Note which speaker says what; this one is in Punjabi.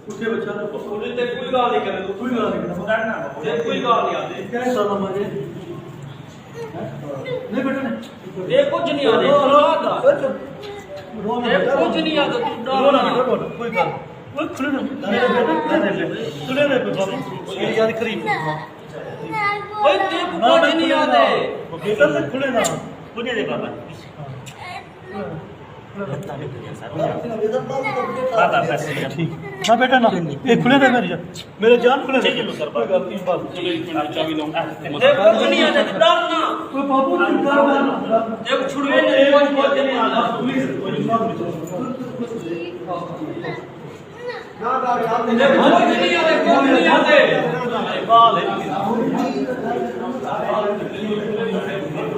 Speaker 1: ਉੱਥੇ ਬੱਚਾ ਉਹਦੇ ਤੇ ਕੋਈ ਗੱਲ ਨਹੀਂ ਕਰੇ ਕੋਈ ਗੱਲ ਨਹੀਂ ਕਰਨਾ ਤੇ ਕੋਈ ਗੱਲ ਨਹੀਂ ਆਦੇ ਕਿਹੜੇ ਸਾਲਾਂ ਮਾਜੇ ਨਹੀਂ ਬੇਟਾ ਨੇ ਇਹ ਕੁਝ ਨਹੀਂ ਆਦੇ ਇਹ ਕੁਝ ਨਹੀਂ ਆਦਾ ਤੂੰ ਕੋਈ ਗੱਲ ਕੋਈ ਖੁੱਲੇ ਨਾ ਖੁੱਲੇ ਨਾ ਕੋਈ ਯਾਦ ਕਰੀ ਓਏ ਤੇ ਕੁਝ ਨਹੀਂ ਆਦੇ ਬੇਟਾ ਤੇ ਖੁੱਲੇ ਨਾ ਖੁੱਲੇ ਦੇ ਬਾਬਾ बाबा बस ठीक ना बेटा ना ये खुले दे मेरे जान खुले दे सर कोई गलती बात चाबी लो देखो दुनिया ने डर ना कोई बाबू नहीं डर देखो छुड़वे ने कोई बोल के नहीं आना पुलिस ना देखो दुनिया ने कोई नहीं आते बाल है